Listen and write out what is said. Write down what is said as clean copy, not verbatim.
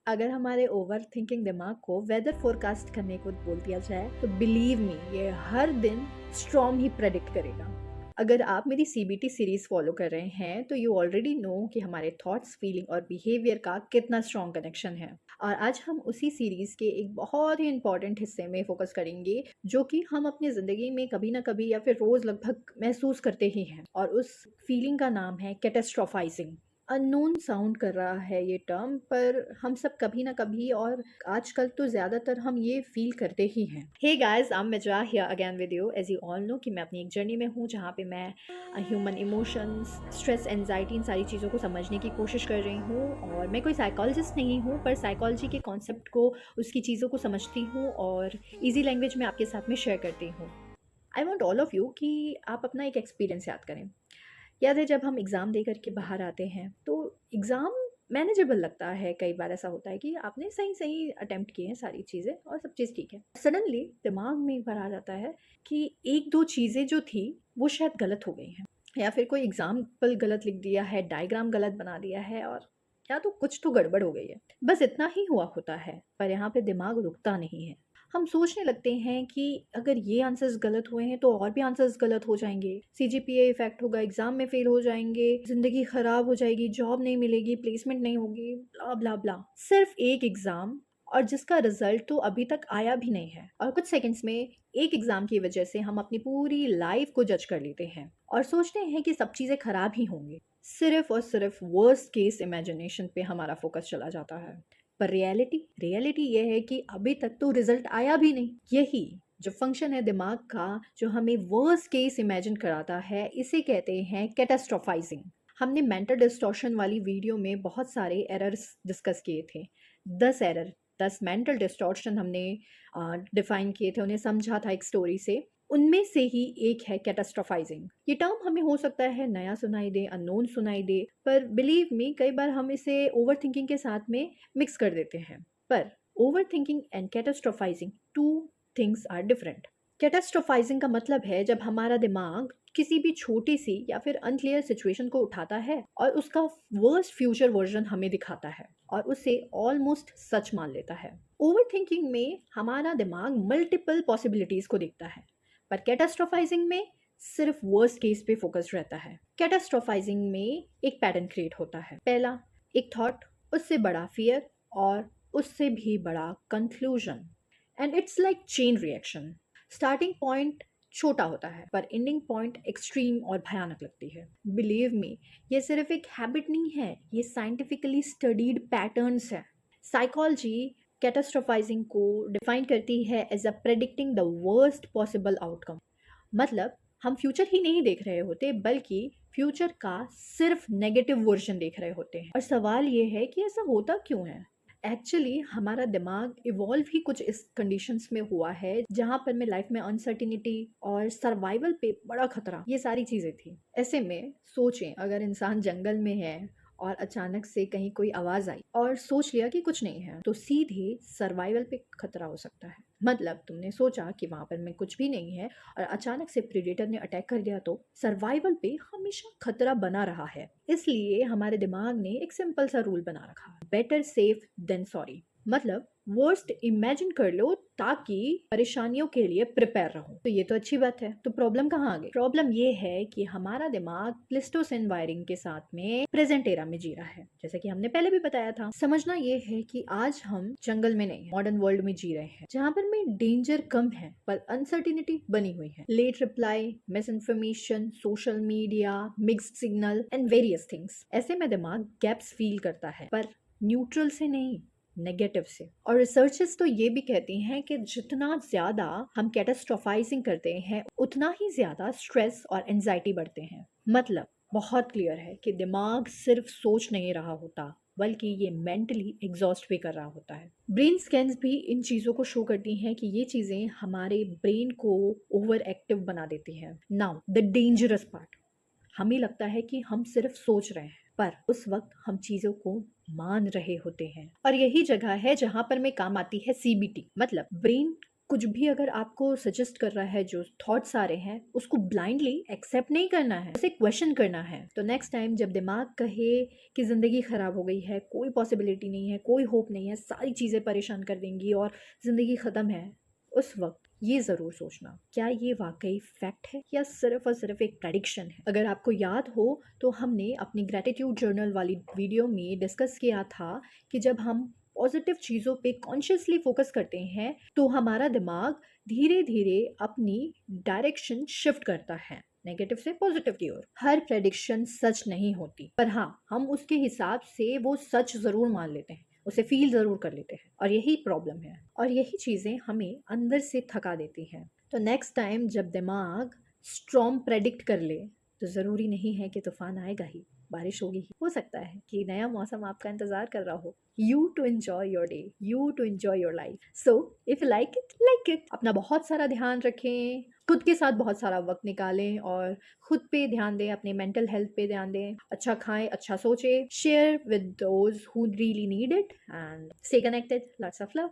अगर हमारे over thinking दिमाग को वेदर फोरकास्ट करने को बोल दिया जाए तो बिलीव मी ये हर दिन स्ट्रॉम ही प्रेडिक्ट करेगा। अगर आप मेरी सीबीटी सीरीज फॉलो कर रहे हैं तो यू ऑलरेडी नो कि हमारे थॉट्स फीलिंग और बिहेवियर का कितना स्ट्रॉन्ग कनेक्शन है। और आज हम उसी सीरीज के एक बहुत ही इंपॉर्टेंट हिस्से में फोकस करेंगे जो कि हम अपनी जिंदगी में कभी ना कभी या फिर रोज लगभग महसूस करते ही हैं, और उस फीलिंग का नाम है कैटास्ट्रोफाइजिंग। अननोन साउंड कर रहा है ये टर्म, पर हम सब कभी ना कभी और आजकल तो ज़्यादातर हम ये फील करते ही हैं। Hey guys, I am Mija here again with you. As you all know कि मैं अपनी एक जर्नी में हूँ जहाँ पे मैं ह्यूमन इमोशंस, स्ट्रेस, एंजाइटी, इन सारी चीज़ों को समझने की कोशिश कर रही हूँ। और मैं कोई साइकोलॉजिस्ट नहीं हूँ, पर साइकोलॉजी के कॉन्सेप्ट को, उसकी चीज़ों को समझती हूँ और ईजी लैंग्वेज में आपके साथ में शेयर करती हूँ। I want all of you कि आप अपना एक एक्सपीरियंस याद करें। याद है जब हम एग्ज़ाम दे कर के बाहर आते हैं तो एग्ज़ाम मैनेजेबल लगता है। कई बार ऐसा होता है कि आपने सही सही अटेम्प्ट किए हैं सारी चीज़ें और सब चीज़ ठीक है, सडनली दिमाग में एक बार आ जाता है कि एक दो चीज़ें जो थी वो शायद गलत हो गई हैं, या फिर कोई एग्जाम्पल गलत लिख दिया है, डायग्राम गलत बना दिया है, और या तो कुछ तो गड़बड़ हो गई है। बस इतना ही हुआ होता है, पर यहाँ पे दिमाग रुकता नहीं है। हम सोचने लगते हैं कि अगर ये आंसर्स गलत हुए हैं तो और भी आंसर्स गलत हो जाएंगे, सीजीपीए इफेक्ट होगा, एग्जाम में फेल हो जाएंगे, जिंदगी खराब हो जाएगी, जॉब नहीं मिलेगी, प्लेसमेंट नहीं होगी, ब्ला ब्ला ब्ला। सिर्फ एक एग्जाम, और जिसका रिजल्ट तो अभी तक आया भी नहीं है, और कुछ सेकंड्स में एक एग्जाम की वजह से हम अपनी पूरी लाइफ को जज कर लेते हैं और सोचते हैं कि सब चीजें खराब ही होंगी। सिर्फ और सिर्फ वर्स्ट केस इमेजिनेशन पे हमारा फोकस चला जाता है। पर रियलिटी ये है कि अभी तक तो रिजल्ट आया भी नहीं। यही जो फंक्शन है दिमाग का, जो हमें वर्स्ट केस इमेजिन कराता है, इसे कहते हैं कैटास्ट्रोफाइजिंग। हमने मेंटल डिस्टॉर्शन वाली वीडियो में बहुत सारे एरर्स डिस्कस किए थे। 10 एरर, 10 मेंटल डिस्टॉर्शन हमने डिफाइन किए थे, उन्हें समझा था एक स्टोरी से। उनमें से ही एक है कैटास्ट्रोफाइजिंग। ये टर्म हमें हो सकता है नया सुनाई दे, अननोन सुनाई दे, पर बिलीव मी कई बार हम इसे ओवर थिंकिंग के साथ में मिक्स कर देते हैं। पर overthinking and catastrophising two things are different. Catastrophising का मतलब है जब हमारा दिमाग किसी भी छोटी सी या फिर अनक्लियर सिचुएशन को उठाता है और उसका वर्स्ट फ्यूचर वर्जन हमें दिखाता है और उसे ऑलमोस्ट सच मान लेता है। ओवर थिंकिंग में हमारा दिमाग मल्टीपल पॉसिबिलिटीज को देखता है, पर कैटास्ट्रोफाइजिंग में सिर्फ वर्स्ट केस पे फोकस रहता है। कैटास्ट्रोफाइजिंग में एक पैटर्न क्रिएट होता है। पहला, एक थॉट, उससे बड़ा फियर, और उससे भी बड़ा conclusion, and it's like chain reaction. Starting point छोटा होता है पर एंडिंग पॉइंट एक्सट्रीम और भयानक लगती है। बिलीव मी, ये सिर्फ एक हैबिट नहीं है, ये साइंटिफिकली स्टडीड पैटर्न्स है। साइकोलॉजी कैटास्ट्रोफाइजिंग को डिफाइन करती है as a predicting the worst possible outcome. मतलब हम फ्यूचर ही नहीं देख रहे होते, बल्कि फ्यूचर का सिर्फ नेगेटिव वर्जन देख रहे होते हैं। और सवाल ये है कि ऐसा होता क्यों है। एक्चुअली हमारा दिमाग इवॉल्व ही कुछ इस कंडीशंस में हुआ है जहाँ पर मैं लाइफ में अनसर्टिनिटी और सर्वाइवल पे बड़ा खतरा, ये सारी चीज़ें थी। ऐसे में सोचें, अगर इंसान जंगल में है और अचानक से कहीं कोई आवाज़ आई और सोच लिया कि कुछ नहीं है, तो सीधे सर्वाइवल पे खतरा हो सकता है। मतलब तुमने सोचा कि वहाँ पर में कुछ भी नहीं है और अचानक से प्रेडेटर ने अटैक कर दिया, तो सर्वाइवल पे हमेशा खतरा बना रहा है। इसलिए हमारे दिमाग ने एक सिंपल सा रूल बना रखा, बेटर सेफ देन सॉरी। मतलब वर्स्ट इमेजिन कर लो ताकि परेशानियों के लिए प्रिपेयर रहो। तो ये तो अच्छी बात है, तो प्रॉब्लम कहाँ आ गई? प्रॉब्लम ये है कि हमारा दिमाग प्लेस्टोसिन वायरिंग के साथ में प्रेजेंट एरा में जी रहा है, जैसे कि हमने पहले भी बताया था। समझना ये है कि आज हम जंगल में नहीं, मॉडर्न वर्ल्ड में जी रहे हैं, जहाँ पर में डेंजर कम है पर अनसर्टिनिटी बनी हुई है। Late reply, miss information, social media, mixed signal and various things. ऐसे में दिमाग गैप्स फील करता है, पर न्यूट्रल से नहीं, नेगेटिव से। और रिसर्चर्स तो ये भी कहती हैं कि जितना ज्यादा हम कैटास्ट्रोफाइजिंग करते हैं उतना ही ज्यादा स्ट्रेस और एंजाइटी बढ़ते हैं। मतलब बहुत क्लियर है कि दिमाग सिर्फ सोच नहीं रहा होता, बल्कि ये मेंटली एग्जॉस्ट भी कर रहा होता है। ब्रेन स्कैन्स भी इन चीज़ों को शो करती हैं कि ये चीज़ें हमारे ब्रेन को ओवर एक्टिव बना देती हैं। नाउ द डेंजरस पार्ट, हमें लगता है कि हम सिर्फ सोच रहे हैं, पर उस वक्त हम चीजों को मान रहे होते हैं। और यही जगह है जहां पर में काम आती है सीबीटी, मतलब ब्रेन कुछ भी अगर आपको सजेस्ट कर रहा है, जो थॉट्स आ रहे हैं, उसको ब्लाइंडली एक्सेप्ट नहीं करना है, उसे क्वेश्चन करना है। तो नेक्स्ट टाइम जब दिमाग कहे कि ज़िंदगी ख़राब हो गई है, कोई पॉसिबिलिटी नहीं है, कोई होप नहीं है, सारी चीज़ें परेशान कर देंगी और ज़िंदगी ख़त्म है, उस वक्त ये ज़रूर सोचना, क्या ये वाकई फैक्ट है या सिर्फ और सिर्फ एक प्रेडिक्शन है। अगर आपको याद हो तो हमने अपनी ग्रेटिट्यूड जर्नल वाली वीडियो में डिस्कस किया था कि जब हम पॉजिटिव चीज़ों पे कॉन्शियसली फोकस करते हैं तो हमारा दिमाग धीरे धीरे अपनी डायरेक्शन शिफ्ट करता है नेगेटिव से पॉजिटिव की ओर। हर प्रेडिक्शन सच नहीं होती, पर हाँ, हम उसके हिसाब से वो सच ज़रूर मान लेते हैं, उसे फील ज़रूर कर लेते हैं, और यही प्रॉब्लम है और यही चीज़ें हमें अंदर से थका देती हैं। तो नेक्स्ट टाइम जब दिमाग स्ट्रॉम प्रेडिक्ट कर ले तो ज़रूरी नहीं है कि तूफान आएगा ही, बारिश होगी ही, हो सकता है कि नया मौसम आपका इंतज़ार कर रहा हो। You too enjoy your day, you too enjoy your life. So if like it. अपना बहुत सारा ध्यान रखें, खुद के साथ बहुत सारा वक्त निकालें और खुद पे ध्यान दें, अपने मेंटल हेल्थ पे ध्यान दें, अच्छा खाएं, अच्छा सोचें, share with those who really need it and stay connected. Lots of love.